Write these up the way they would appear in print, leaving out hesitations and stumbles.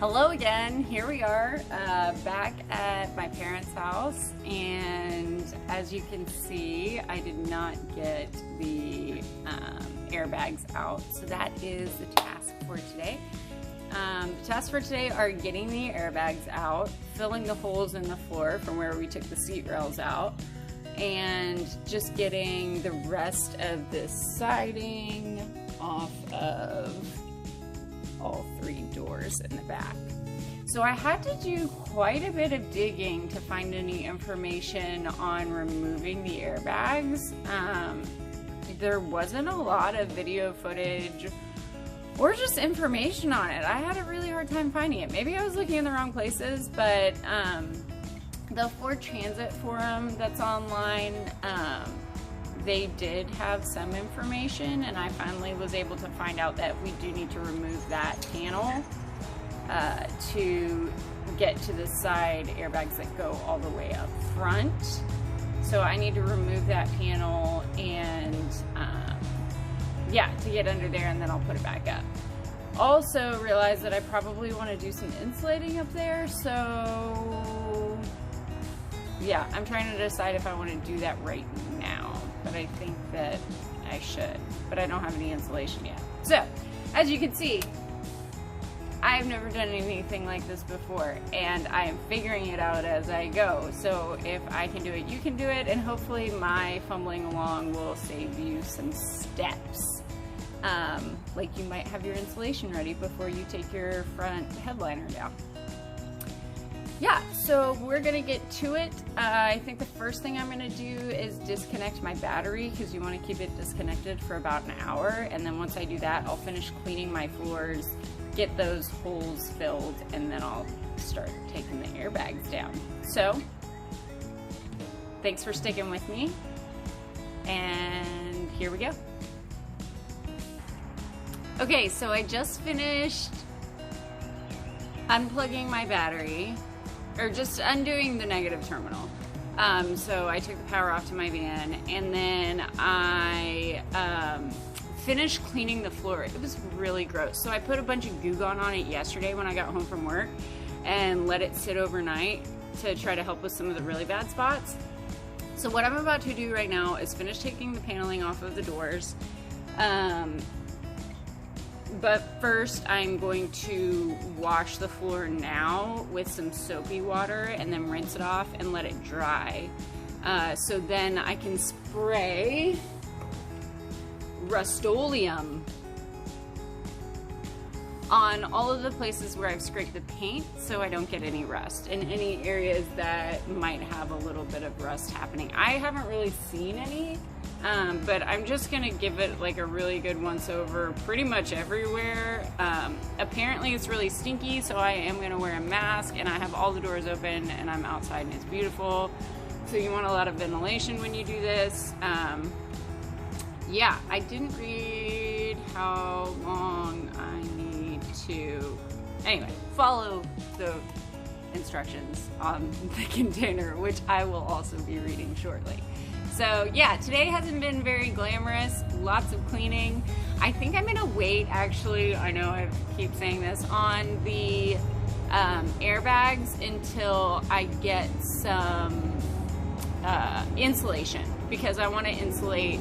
Hello again, here we are back at my parents' house, and as you can see I did not get the airbags out, so that is the task for today. The tasks for today are getting the airbags out, filling the holes in the floor from where we took the seat rails out, and just getting the rest of the siding off of all three doors in the back. So I had to do quite a bit of digging to find any information on removing the airbags. There wasn't a lot of video footage or just information on it. I had a really hard time finding it. Maybe I was looking in the wrong places, but the Ford Transit forum that's online, they did have some information, and I finally was able to find out that we do need to remove that panel to get to the side airbags that go all the way up front. So I need to remove that panel and yeah, to get under there, and then I'll put it back up. Also realized that I probably want to do some insulating up there, so yeah, I'm trying to decide if I want to do that right now, but I think that I should, but I don't have any insulation yet. So, as you can see, I've never done anything like this before, and I am figuring it out as I go. So if I can do it, you can do it, and hopefully my fumbling along will save you some steps. Like you might have your insulation ready before you take your front headliner down. Yeah, so we're gonna get to it. I think the first thing I'm gonna do is disconnect my battery, because you want to keep it disconnected for about an hour, and then once I do that, I'll finish cleaning my floors, get those holes filled, and then I'll start taking the airbags down. So, thanks for sticking with me, and here we go. Okay, so I just finished unplugging my battery, or just undoing the negative terminal. So I took the power off to my van, and then I finished cleaning the floor. It was really gross. So I put a bunch of Goo Gone on it yesterday when I got home from work and let it sit overnight to try to help with some of the really bad spots. So what I'm about to do right now is finish taking the paneling off of the doors. But first I'm going to wash the floor now with some soapy water and then rinse it off and let it dry. So then I can spray Rust-Oleum on all of the places where I've scraped the paint, so I don't get any rust in any areas that might have a little bit of rust happening. I haven't really seen any, but I'm just gonna give it like a really good once over pretty much everywhere. Apparently it's really stinky, so I am gonna wear a mask, and I have all the doors open and I'm outside and it's beautiful. So you want a lot of ventilation when you do this. Yeah, I didn't read how long I need to, anyway, follow the instructions on the container, which I will also be reading shortly. So yeah, today hasn't been very glamorous, lots of cleaning. I think I'm gonna wait, actually, I know I keep saying this, on the airbags until I get some insulation, because I want to insulate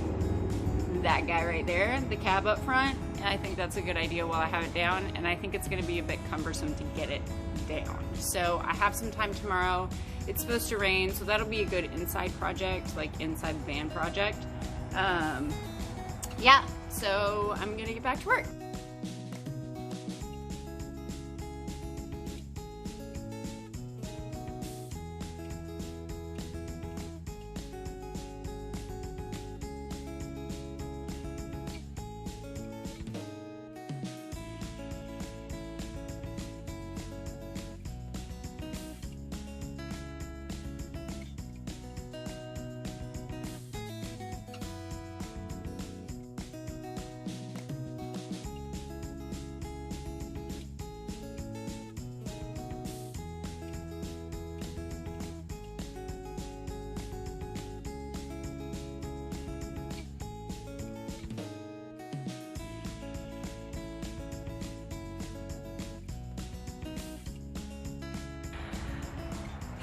that guy right there, the cab up front. I think that's a good idea while I have it down, and I think it's going to be a bit cumbersome to get it down. So I have some time tomorrow. It's supposed to rain, so that'll be a good inside project, like inside van project. Yeah, so I'm going to get back to work.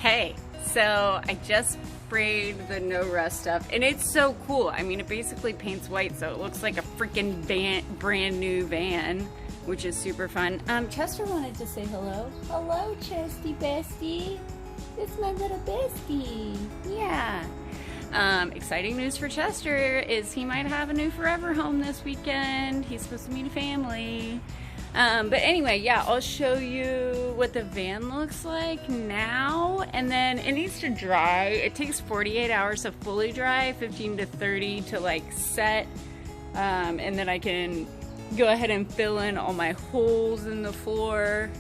Hey, so I just sprayed the no rust stuff and it's so cool. I mean, it basically paints white so it looks like a freaking brand new van, which is super fun. Chester wanted to say hello. Hello, Chesty Bestie. It's my little bestie. Yeah. Exciting news for Chester is he might have a new forever home this weekend. He's supposed to meet a family. But anyway, yeah, I'll show you what the van looks like now, and then it needs to dry. It takes 48 hours to fully dry, 15 to 30 to like set, and then I can go ahead and fill in all my holes in the floor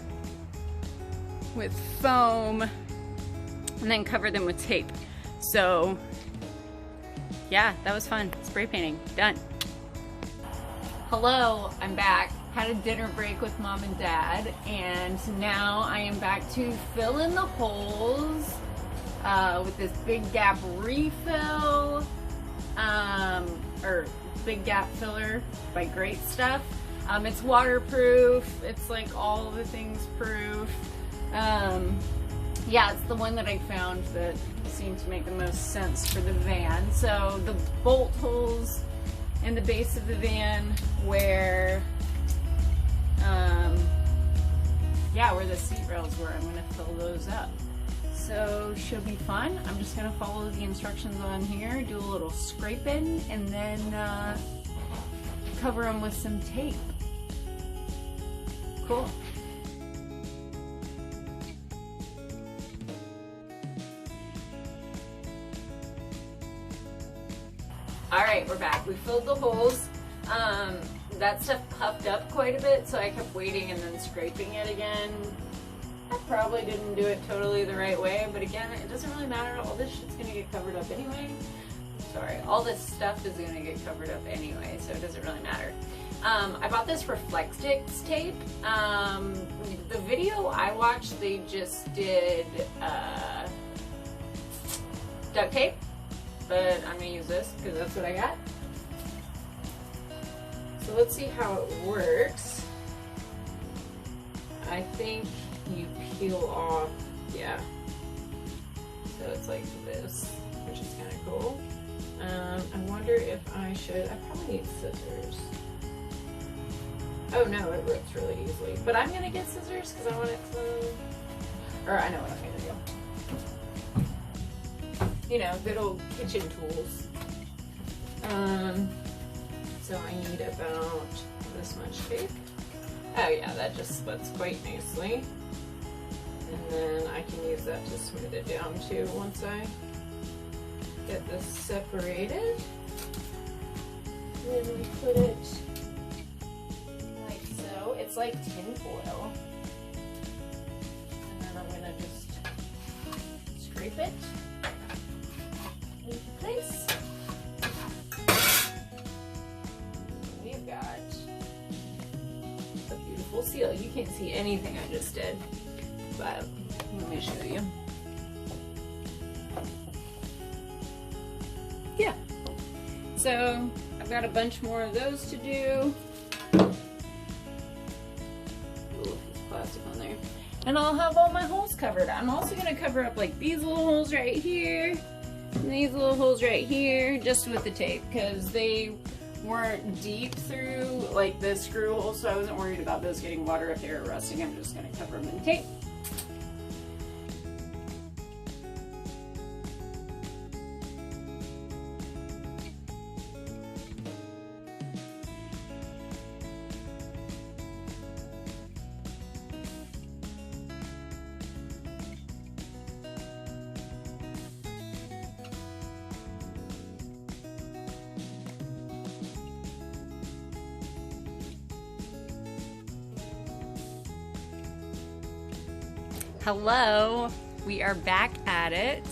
with foam and then cover them with tape. So yeah, that was fun. Spray painting, done. Hello, I'm back. Had a dinner break with mom and dad, and now I am back to fill in the holes with this Big Gap refill, or Big Gap filler by Great Stuff. It's waterproof. It's like all the things proof. Yeah, it's the one that I found that seemed to make the most sense for the van. So the bolt holes in the base of the van where where the seat rails were, I'm going to fill those up. So should be fun. I'm just going to follow the instructions on here, do a little scraping, and then cover them with some tape. Cool. Alright, we're back. We filled the holes. That stuff puffed up quite a bit, so I kept waiting and then scraping it again. I probably didn't do it totally the right way, but again, it doesn't really matter. All this shit's gonna get covered up anyway. Sorry, all this stuff is gonna get covered up anyway, so it doesn't really matter. I bought this Reflextix tape. The video I watched, they just did duct tape, but I'm gonna use this because that's what I got. So let's see how it works. I think you peel off, yeah. So it's like this, which is kind of cool. I wonder if I should, I probably need scissors. Oh no, it rips really easily. But I'm gonna get scissors because I want it to, or I know what I'm gonna do. You know, good old kitchen tools. So I need about this much tape. Oh yeah, that just splits quite nicely. And then I can use that to smooth it down too once I get this separated. And then we put it like so. It's like tin foil. And then I'm gonna just scrape it into place. We've got a beautiful seal. You can't see anything I just did, but let me show you. Yeah. So I've got a bunch more of those to do. Ooh, there's plastic on there. And I'll have all my holes covered. I'm also going to cover up like these little holes right here and these little holes right here just with the tape because they weren't deep through like the screw hole, so I wasn't worried about those getting water up there or rusting. I'm just going to cover them in tape. Hello, we are back at it.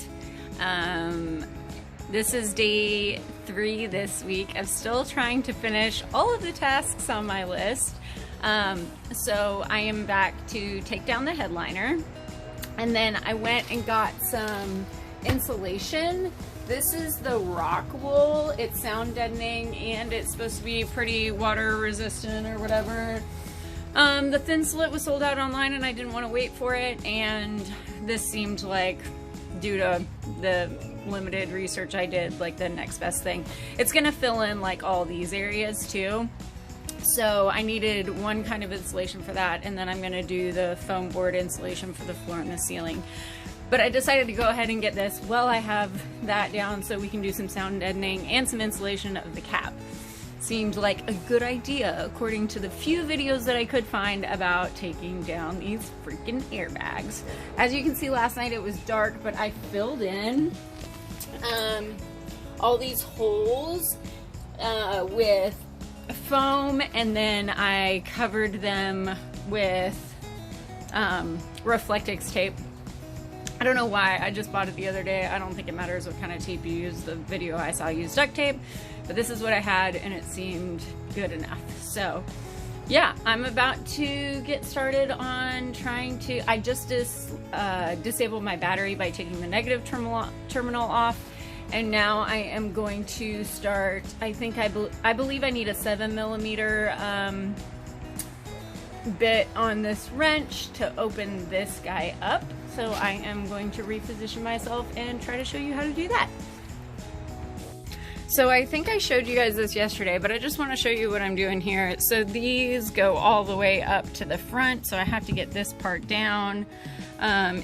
This is day 3 this week of still trying to finish all of the tasks on my list. So I am back to take down the headliner, and then I went and got some insulation. This is the Rockwood. It's sound deadening and it's supposed to be pretty water resistant or whatever. The thin slit was sold out online and I didn't want to wait for it, and this seemed like due to the limited research I did, like the next best thing. It's gonna fill in like all these areas too. So I needed one kind of insulation for that, and then I'm gonna do the foam board insulation for the floor and the ceiling. But I decided to go ahead and get this while I have that down so we can do some sound deadening and some insulation of the cap. Seemed like a good idea according to the few videos that I could find about taking down these freaking airbags. As you can see, last night it was dark, but I filled in all these holes with foam, and then I covered them with Reflextix tape. I don't know why, I just bought it the other day. I don't think it matters what kind of tape you use. The video I saw used duct tape, but this is what I had and it seemed good enough. So yeah, I'm about to get started on trying to, I just disabled my battery by taking the negative terminal off, and now I am going to start, I believe I need a 7mm bit on this wrench to open this guy up. So I am going to reposition myself and try to show you how to do that. So I think I showed you guys this yesterday, but I just want to show you what I'm doing here. So these go all the way up to the front, so I have to get this part down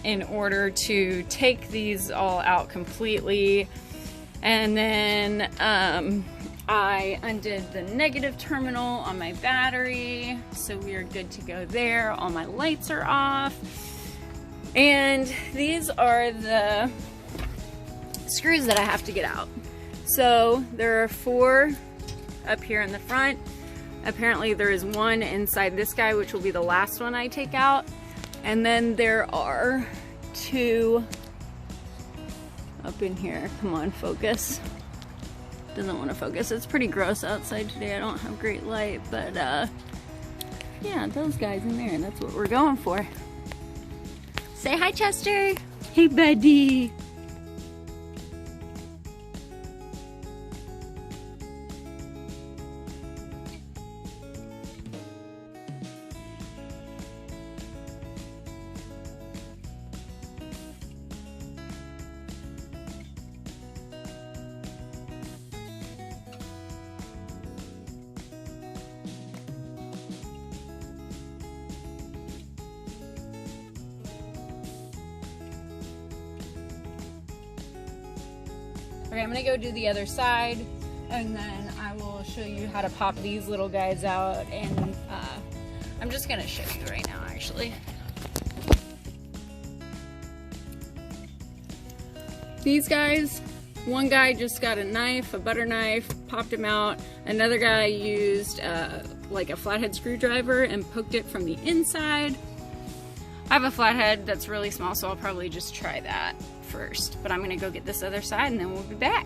in order to take these all out completely. And then I undid the negative terminal on my battery, so we are good to go there. All my lights are off. And these are the screws that I have to get out. So there are 4 up here in the front. Apparently there is 1 inside this guy, which will be the last one I take out. And then there are 2 up in here. Come on, focus. Doesn't want to focus. It's pretty gross outside today. I don't have great light, but yeah, those guys in there, that's what we're going for. Say hi, Chester. Hey, buddy. Okay, I'm gonna go do the other side, and then I will show you how to pop these little guys out, and I'm just gonna show you right now, actually. These guys, one guy just got a knife, a butter knife, popped him out. Another guy used like a flathead screwdriver and poked it from the inside. I have a flathead that's really small, so I'll probably just try that first, but I'm gonna go get this other side and then we'll be back.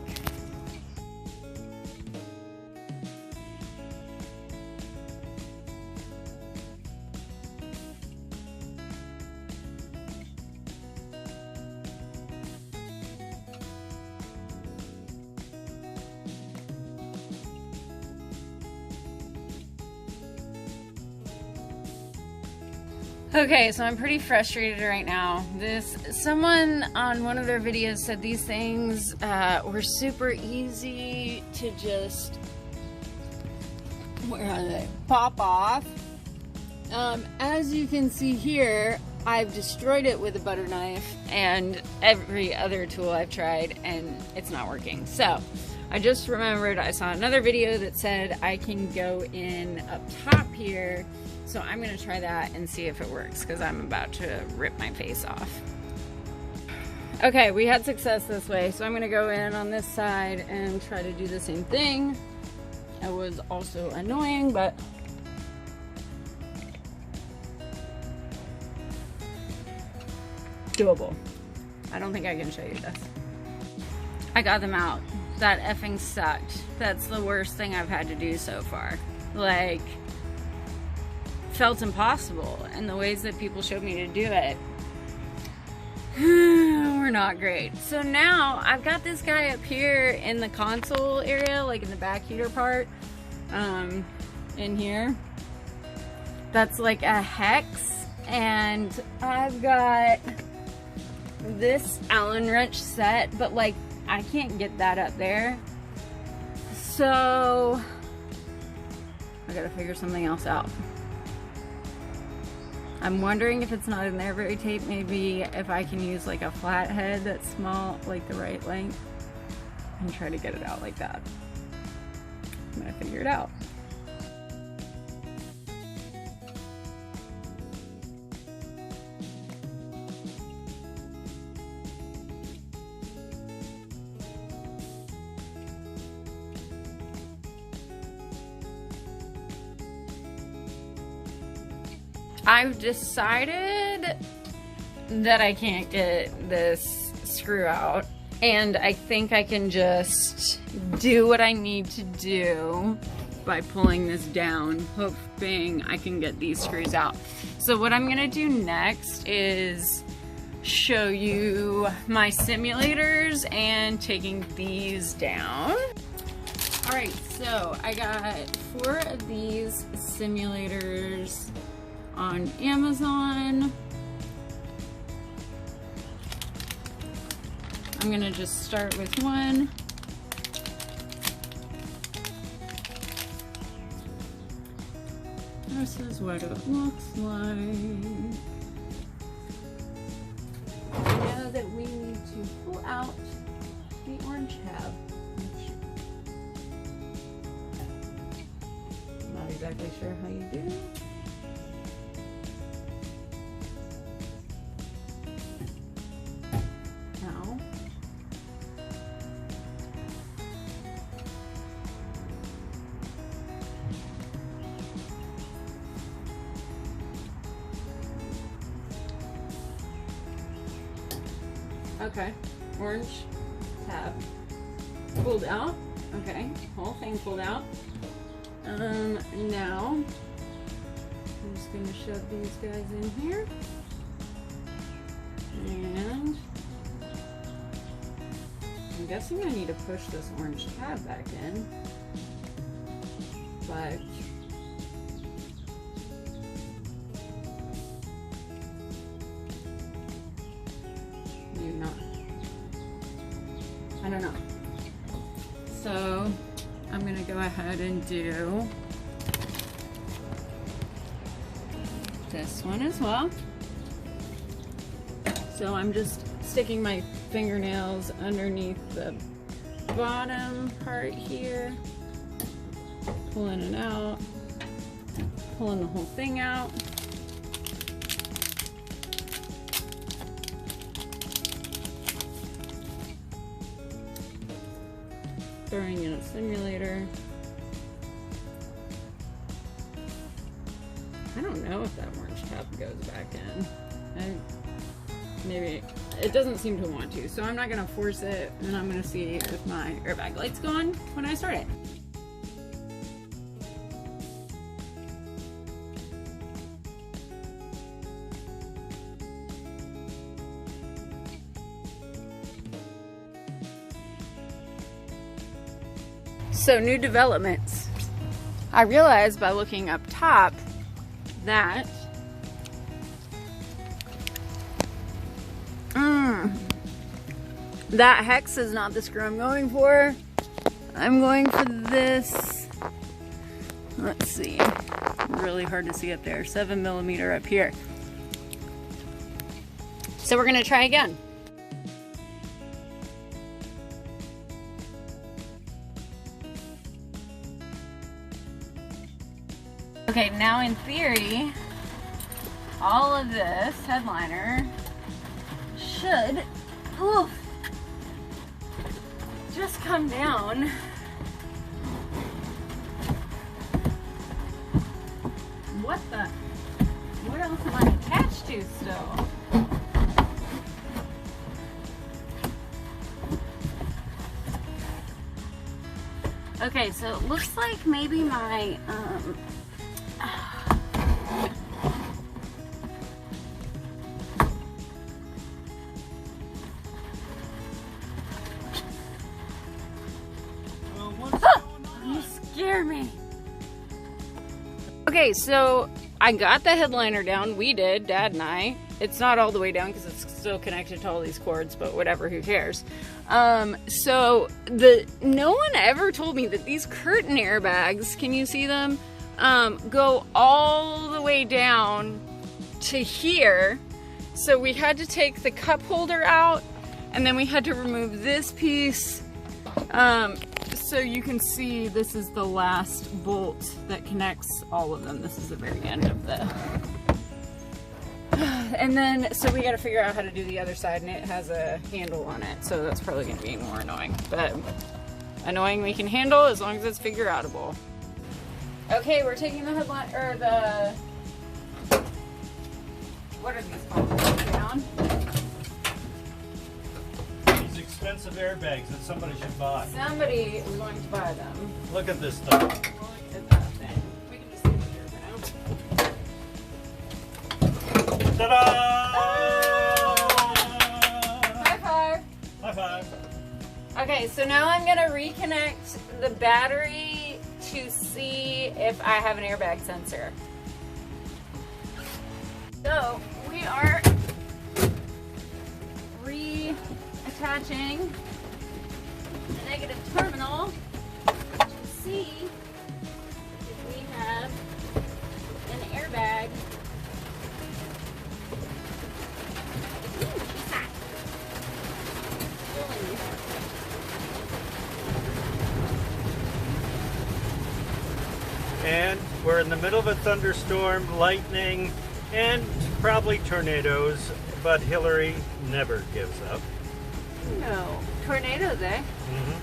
Okay, so I'm pretty frustrated right now. Someone on one of their videos said these things were super easy to just, where are they? Pop off. As you can see here, I've destroyed it with a butter knife and every other tool I've tried, and it's not working. So I just remembered I saw another video that said I can go in up top here. So I'm gonna try that and see if it works, because I'm about to rip my face off. Okay, we had success this way, so I'm gonna go in on this side and try to do the same thing. It was also annoying, but doable. I don't think I can show you this. I got them out. That effing sucked. That's the worst thing I've had to do so far. Like, felt impossible, and the ways that people showed me to do it were not great. So now I've got this guy up here in the console area, like in the back heater part, in here. That's like a hex, and I've got this Allen wrench set, but like I can't get that up there. So I gotta figure something else out. I'm wondering if it's not in there very tight, maybe if I can use like a flathead that's small, like the right length, and try to get it out like that. I'm gonna figure it out. I've decided that I can't get this screw out, and I think I can just do what I need to do by pulling this down, hoping I can get these screws out. So what I'm gonna do next is show you my simulators and taking these down. All right, so I got 4 of these simulators on Amazon. I'm gonna just start with one. This is what it looks like. I know that we need to pull out the orange tab. Not exactly sure how you do. Okay, orange tab pulled out. Okay, whole thing pulled out. Now I'm just gonna shove these guys in here, and I'm guessing I need to push this orange tab back in, but maybe not. I don't know. So I'm gonna go ahead and do this one as well. So I'm just sticking my fingernails underneath the bottom part here, pulling it out, pulling the whole thing out. Throwing in a simulator. I don't know if that orange tab goes back in. Maybe it doesn't seem to want to, so I'm not gonna force it, and I'm gonna see if my airbag lights go on when I start it. So new developments. I realized by looking up top that that hex is not the screw I'm going for. I'm going for this. Let's see. Really hard to see up there. 7mm up here. So we're gonna try again. Okay, now in theory, all of this headliner should just come down. What else am I attached to still? Okay, so it looks like maybe my you scare me. Okay, so I got the headliner down. We did, Dad and I. It's not all the way down because it's still connected to all these cords, but whatever, who cares? So no one ever told me that these curtain airbags, can you see them? Go all the way down to here. So we had to take the cup holder out, and then we had to remove this piece. So you can see this is the last bolt that connects all of them. This is the very end of the... And then, so we got to figure out how to do the other side, and it has a handle on it, so that's probably going to be more annoying. But annoying we can handle as long as it's figure-outable. Okay, we're taking the headlight, or the... What are these called? Down? These expensive airbags that somebody should buy. Somebody is going to buy them. Look at this thing. Look at that thing. We can just leave it here for now. Ta-da! High five. High five. Okay, so now I'm gonna reconnect the battery to see if I have an airbag sensor. So we are reattaching the negative terminal to see if we have an airbag. And we're in the middle of a thunderstorm, lightning, and probably tornadoes, but Hillary never gives up. No. Tornadoes, eh? Mm-hmm.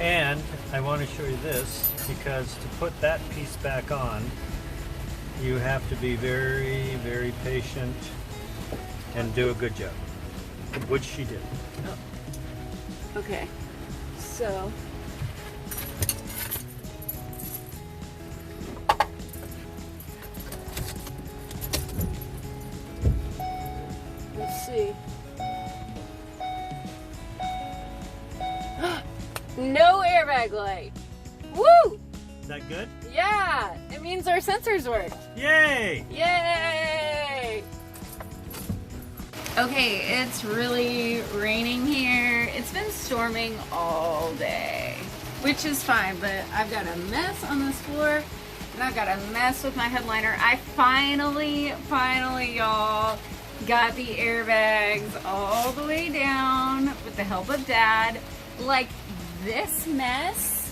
And I want to show you this, because to put that piece back on, you have to be very, very patient and do a good job, which she did. Oh. Okay. So... see. No airbag light. Woo! Is that good? Yeah, it means our sensors worked. Yay! Yay! Okay, it's really raining here. It's been storming all day, which is fine, but I've got a mess on this floor, and I've got a mess with my headliner. I finally, y'all, got the airbags all the way down with the help of Dad. Like, this mess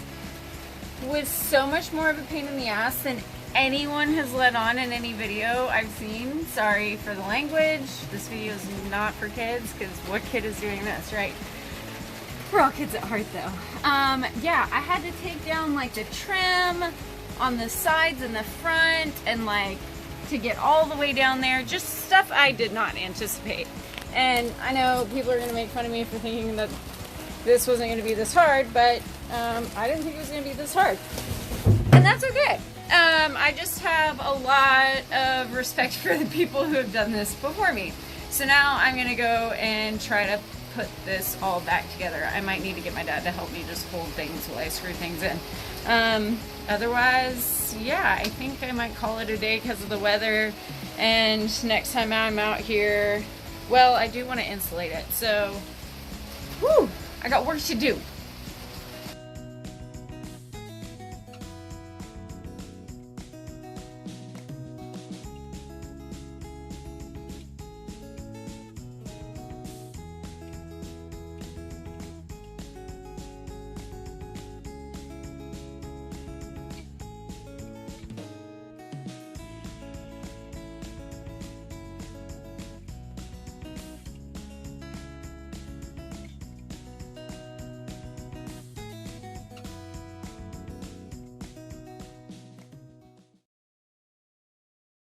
was so much more of a pain in the ass than anyone has let on in any video I've seen. Sorry for the language. This video is not for kids, because what kid is doing this, right? We're all kids at heart, though. Yeah, I had to take down, like, the trim on the sides and the front, and, like, to get all the way down there. Just stuff I did not anticipate. And I know people are going to make fun of me for thinking that this wasn't going to be this hard, but I didn't think it was going to be this hard. And that's okay. I just have a lot of respect for the people who have done this before me. So now I'm going to go and try to put this all back together. I might need to get my dad to help me just hold things while I screw things in. Otherwise, yeah, I think I might call it a day because of the weather. And next time I'm out here, well, I do want to insulate it. So, whew, I got work to do.